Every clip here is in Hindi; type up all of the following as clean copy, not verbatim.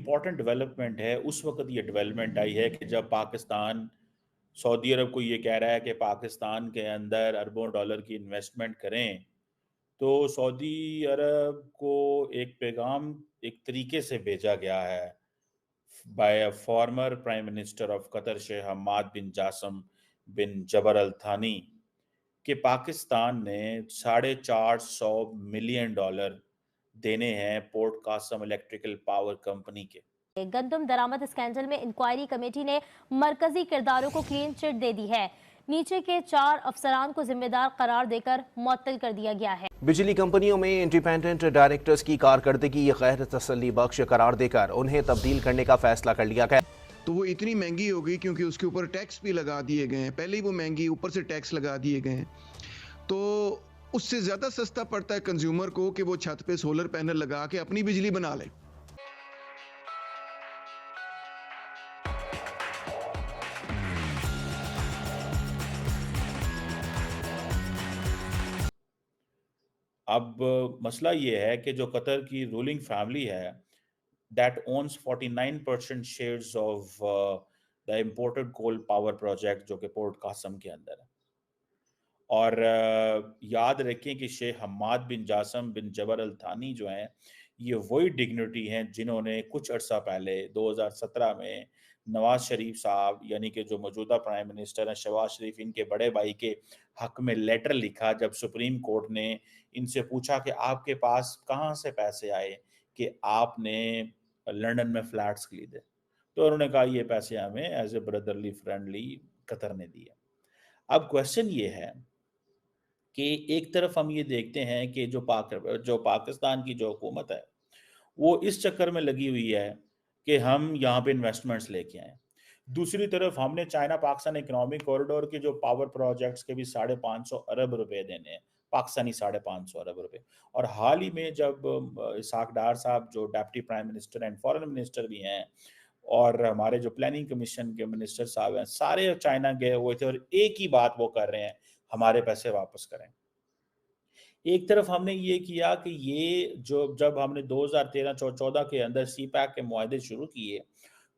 इम्पॉर्टेंट डेवलपमेंट है, उस वक्त ये डेवलपमेंट आई है कि जब पाकिस्तान सऊदी अरब को ये कह रहा है कि पाकिस्तान के अंदर अरबों डॉलर की इन्वेस्टमेंट करें, तो सऊदी अरब को एक पैगाम एक तरीके से भेजा गया है by a former prime minister of Qatar Sheikh Hamad bin Jassim bin Jabr Al थानी कि पाकिस्तान ने $450 मिलियन देने हैं port Qasim electrical power company के। गंदम दरामद स्कैंडल में इंक्वायरी कमेटी ने मरकजी किरदारों को क्लीन चिट दे दी है। नीचे के 4 अफसरान को जिम्मेदार करार देकर मुअत्तल कर दिया गया है। बिजली कंपनियों में इंडिपेंडेंट डायरेक्टर्स की कारकर्दगी गैर तसल्ली बख्श करार देकर उन्हें तब्दील करने का फैसला कर लिया गया। तो वो इतनी महंगी हो गई क्योंकि उसके ऊपर टैक्स भी लगा दिए गए हैं। पहले ही वो महंगी, ऊपर से टैक्स लगा दिए गए हैं, तो उससे ज़्यादा सस्ता पड़ता है कंज्यूमर को कि वो छत पे सोलर पैनल लगा के अपनी बिजली बना ले। अब मसला ये है कि जो कतर की रूलिंग फैमिली है that owns 49% shares of the imported coal power project जो कि पोर्ट कासम के अंदर है। और याद रखें कि Sheikh Hamad bin Jassim bin Jabr Al थानी जो हैं, ये वही डिग्निटी हैं जिन्होंने कुछ अर्सा पहले 2017 में नवाज शरीफ साहब यानी कि जो मौजूदा प्राइम मिनिस्टर हैं शहबाज शरीफ, इनके बड़े भाई के हक में लेटर लिखा जब सुप्रीम कोर्ट ने इनसे पूछा कि आपके पास कहाँ से पैसे आए कि आपने लंदन में फ्लैट्स खरीदे। तो उन्होंने कहा ये पैसे हमें as a brotherly friendly Qatar ने दिए। अब क्वेश्चन ये है कि एक तरफ हम ये देखते हैं कि जो पाकिस्तान की जो हुकूमत है वो इस चक्कर में लगी हुई है कि हम यहाँ पे इन्वेस्टमेंट्स लेके आए। दूसरी तरफ हमने चाइना पाकिस्तान इकोनॉमिक कॉरिडोर के जो पावर प्रोजेक्ट्स के भी 550 अरब रुपए देने हैं, पाकिस्तानी 550 अरब रुपए। और हाल ही में जब इसहाक डार साहब जो deputy prime minister and foreign minister भी हैं और हमारे जो प्लानिंग कमीशन के मिनिस्टर साहब हैं, सारे चाइना गए हुए थे और एक ही बात वो कर रहे हैं, हमारे पैसे वापस करें। एक तरफ हमने ये किया कि ये जो जब हमने 2013-14 के अंदर सी पैक के मुआहदे शुरू किए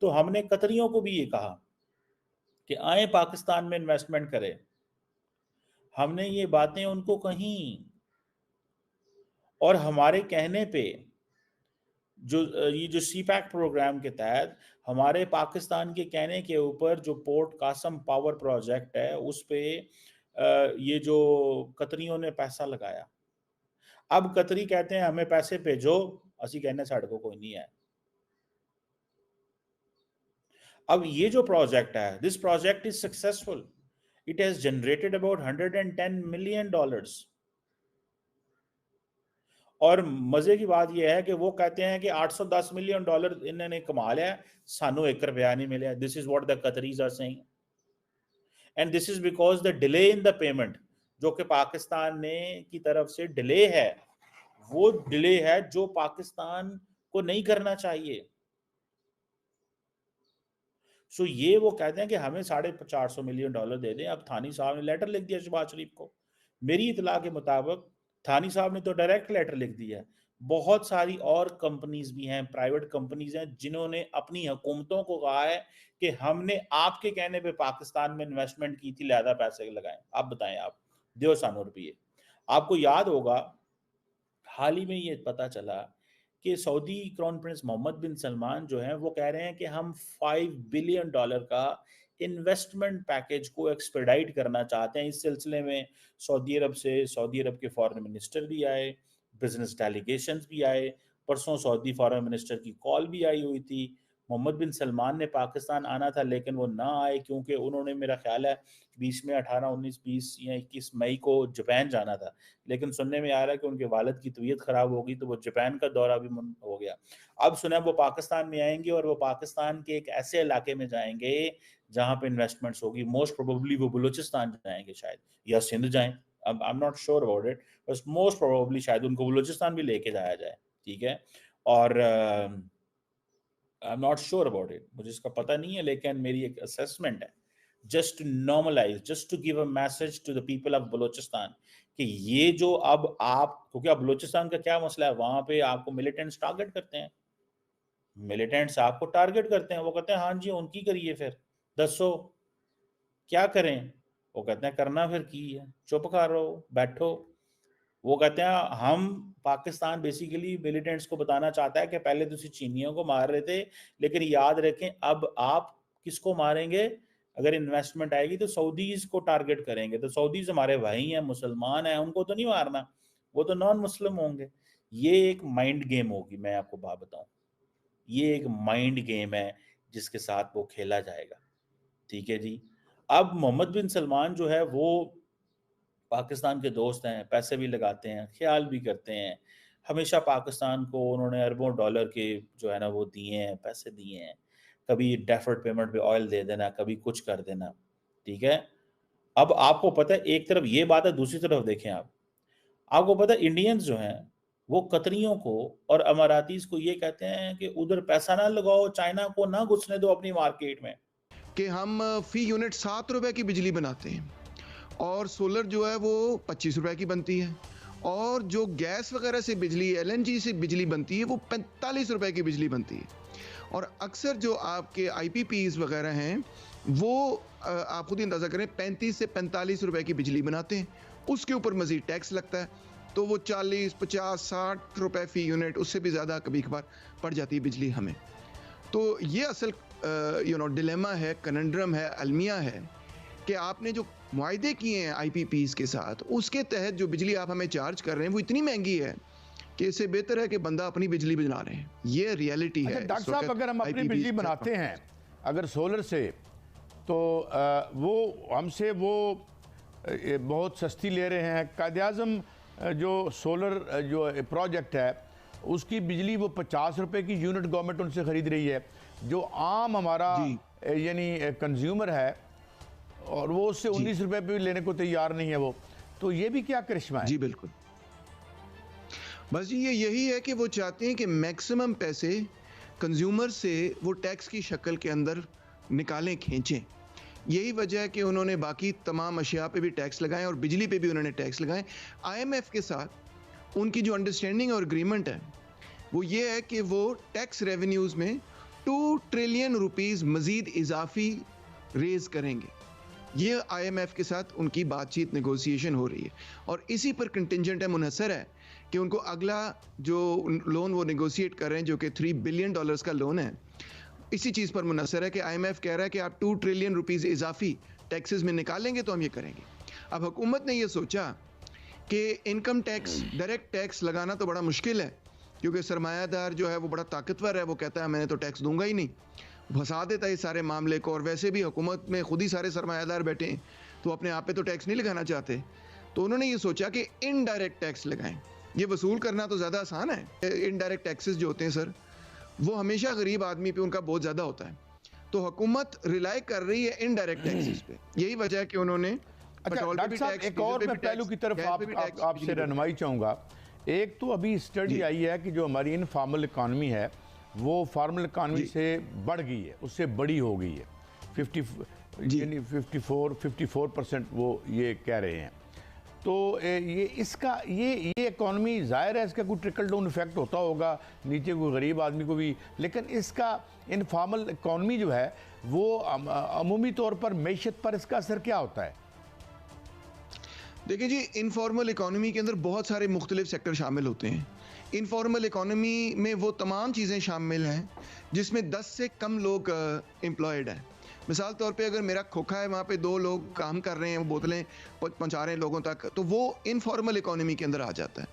तो हमने कतरियों को भी ये कहा कि आए पाकिस्तान में इन्वेस्टमेंट करें। हमने ये बातें उनको कहीं और हमारे कहने पे जो ये जो सी पैक प्रोग्राम के तहत हमारे पाकिस्तान के कहने के ऊपर जो पोर्ट कासम पावर प्रोजेक्ट है उस पे ये जो कतरियों ने पैसा लगाया। अब कतरी कहते हैं हमें पैसे भेजो, असी कहने साढ़े को कोई नहीं है। अब ये जो प्रोजेक्ट है, this project is successful, it has generated about $110 million. और मजे की बात यह है कि वो कहते हैं कि $810 मिलियन इन्होंने कमा लिया है, सानू ₹1 नहीं मिला। This is what the Qataris are saying and this is because the delay in the payment जो कि पाकिस्तान ने की तरफ से डिले है, वो डिले है जो पाकिस्तान को नहीं करना चाहिए। सो ये वो कहते हैं कि हमें $450 मिलियन दे दें। अब थानी साहब ने लेटर लिख दिया शहबाज शरीफ को। मेरी इतला के मुताबिक थानी साहब ने तो डायरेक्ट लेटर लिख दिया है। बहुत सारी और कंपनीज भी हैं, प्राइवेट कंपनीज हैं जिन्होंने अपनी हुकूमतों को कहा है कि हमने आपके कहने पे पाकिस्तान में इन्वेस्टमेंट की थी, लिहाजा पैसे लगाएं। आप बताएं, आप दो सानू रुपये। आपको याद होगा हाल ही में ये पता चला कि सऊदी क्राउन प्रिंस मोहम्मद बिन सलमान जो हैं वो कह रहे हैं कि हम $5 बिलियन का इन्वेस्टमेंट पैकेज को एक्सपेडाइट करना चाहते हैं। इस सिलसिले में सऊदी अरब से सऊदी अरब के फॉरेन मिनिस्टर भी आए, बिजनेस डेलीगेशंस भी आए। परसों सऊदी फॉरेन मिनिस्टर की कॉल भी आई हुई थी। मोहम्मद बिन सलमान ने पाकिस्तान आना था लेकिन वो ना आए क्योंकि उन्होंने मेरा ख्याल है 20 में 18, 19, 20 या 21 मई को जापान जाना था। लेकिन सुनने में आ रहा है कि उनके वालिद की तबीयत खराब होगी तो वो जापान का दौरा भी हो गया। अब सुना वो पाकिस्तान में आएंगे और वो पाकिस्तान के एक ऐसे इलाके में जाएंगे जहां पे इन्वेस्टमेंट्स होगी। मोस्ट प्रोबेबली वो बलूचिस्तान जाएंगे शायद, या सिंध जाएं। अब I am not sure about it, बस मोस्ट प्रोबेबली शायद उनको बलूचिस्तान भी लेके जाया जाए। ठीक है, और I am not sure about it, मुझे इसका पता नहीं है, लेकिन मेरी एक असेसमेंट है just to normalize, just to give a message to the people of Balochistan कि ये जो अब आप, क्योंकि अब बलूचिस्तान का क्या मसला है, वहां पे आपको मिलिटेंट्स टारगेट करते हैं। मिलिटेंट्स आपको टारगेट करते हैं, वो कहते हैं हाँ जी उनकी करिए, फिर दसो क्या करें। वो कहते हैं करना फिर की है, चुप कर रहो, बैठो। वो कहते हैं हम पाकिस्तान बेसिकली मिलिटेंट्स को बताना चाहता है कि पहले तो चीनियों को मार रहे थे, लेकिन याद रखें अब आप किसको मारेंगे, अगर इन्वेस्टमेंट आएगी तो सऊदीज को टारगेट करेंगे, तो सऊदीज हमारे भाई हैं, मुसलमान हैं, उनको तो नहीं मारना, वो तो नॉन मुस्लिम होंगे। ये एक माइंड गेम होगी, मैं आपको बात बताऊं, ये एक माइंड गेम है जिसके साथ वो खेला जाएगा। ठीक है जी। अब मोहम्मद बिन सलमान जो है वो पाकिस्तान के दोस्त हैं, पैसे भी लगाते हैं, ख्याल भी करते हैं, हमेशा पाकिस्तान को उन्होंने अरबों डॉलर के जो है ना वो दिए हैं, पैसे दिए हैं, कभी डेफर्ड पेमेंट पे ऑयल दे देना, कभी कुछ कर देना। ठीक है। अब आपको पता है एक तरफ ये बात है, दूसरी तरफ देखें आपको पता है इंडियंस जो हैं वो कतरियों को और अमारातीज को ये कहते हैं कि उधर पैसा ना लगाओ, चाइना को ना घुसने दो अपनी मार्केट में, कि हम फी यूनिट 7 रुपए की बिजली बनाते हैं और सोलर जो है वो 25 रुपए की बनती है, और जो गैस वगैरह से बिजली, LNG से बिजली बनती है वो 45 रुपए की बिजली बनती है। और अक्सर जो आपके IPPs वगैरह हैं वो आप खुद ही अंदाज़ा करें 35 से 45 रुपए की बिजली बनाते हैं, उसके ऊपर मज़ीद टैक्स लगता है, तो वो 40, 50, 60 रुपए फ़ी यूनिट, उससे भी ज़्यादा कभी कभार पड़ जाती है बिजली हमें। तो ये असल डिलेमा है, कनंड्रम है, अलमिया है कि आपने जो मुआहदे किए हैं IPPs के साथ, उसके तहत जो बिजली आप हमें चार्ज कर रहे हैं वो इतनी महंगी है कि इससे बेहतर है कि बंदा अपनी बिजली बना रहे हैं। ये रियलिटी है। डॉक्टर साहब, अगर हम अपनी बिजली बनाते हैं अगर सोलर से, तो वो हमसे वो बहुत सस्ती ले रहे हैं। कायद-ए-आज़म जो सोलर जो प्रोजेक्ट है उसकी बिजली वो 50 रुपए की यूनिट गवर्नमेंट उनसे खरीद रही है, जो आम हमारा यानी कंज्यूमर है और वो उससे 19 रुपए पे भी लेने को तैयार नहीं है वो। तो ये भी क्या करिश्मा है? जी बिल्कुल, बस ये यही है कि वो चाहते हैं कि मैक्सिमम पैसे कंज्यूमर से वो टैक्स की शक्ल के अंदर निकालें, खींचें। यही वजह है कि उन्होंने बाकी तमाम अशिया पे भी टैक्स लगाए और बिजली पे भी उन्होंने टैक्स लगाए। IMF के साथ उनकी जो अंडरस्टैंडिंग और एग्रीमेंट है वो ये है कि वो टैक्स रेवेन्यूज़ में 2 ट्रिलियन रुपीस मज़ीद इजाफी रेज करेंगे। ये IMF के साथ उनकी बातचीत, नेगोशिएशन हो रही है और इसी पर कंटिंजेंट है, मुनहसर है कि उनको अगला जो लोन वो नेगोशिएट कर रहे हैं जो कि $3 बिलियन का लोन है, इसी चीज़ पर मुनहसर है कि IMF कह रहा है कि आप 2 ट्रिलियन रुपीस इजाफी टैक्सेस में निकालेंगे तो हम ये करेंगे। अब हुकूमत ने ये सोचा कि इनकम टैक्स, डायरेक्ट टैक्स लगाना तो बड़ा मुश्किल है क्योंकि सरमायादार जो है वो बड़ा ताकतवर है, वो कहता है मैंने तो टैक्स दूंगा ही नहीं, फंसा देता है इस सारे मामले को। और वैसे भी हुकूमत में खुद ही सारे सरमायादार बैठे हैं तो अपने आप पे तो टैक्स नहीं लगाना चाहते। तो उन्होंने ये सोचा कि इनडायरेक्ट टैक्स लगाएं। ये वसूल करना तो ज़्यादा आसान है। इनडायरेक्ट टैक्सेस जो होते हैं सर, वो हमेशा गरीब आदमी पे उनका बहुत ज़्यादा होता है, तो हुकूमत रिलाई कर रही है इनडायरेक्ट टैक्सेस पे। यही वजह है कि उन्होंने डॉक्टर साहब एक और मैं पहलू की तरफ आपसे रहनुमाई चाहूँगा। एक तो अभी स्टडी आई है कि जो हमारी इनफॉर्मल इकॉनमी है वो फॉर्मल इकॉनमी से बढ़ गई है, उससे बड़ी हो गई है। 54% वो ये कह रहे हैं। तो ये इसका ये इकॉनमी ज़ाहिर है इसका कोई ट्रिकल डाउन इफेक्ट होता होगा नीचे कोई गरीब आदमी को भी, लेकिन इसका इनफॉर्मल इकॉनमी जो है वो अमूमी तौर पर मैशत पर इसका असर क्या होता है? देखिए जी, इनफॉर्मल इकॉनमी के अंदर बहुत सारे मुख्तलिफ सेक्टर शामिल होते हैं। इनफॉर्मल इकॉनमी में वो तमाम चीज़ें शामिल हैं जिसमें 10 से कम लोग एम्प्लॉयड हैं। मिसाल तौर पे अगर मेरा खोखा है, वहाँ पे 2 लोग काम कर रहे हैं, वो बोतलें पहुँचा रहे हैं लोगों तक, तो वो इनफॉर्मल इकॉनमी के अंदर आ जाता है।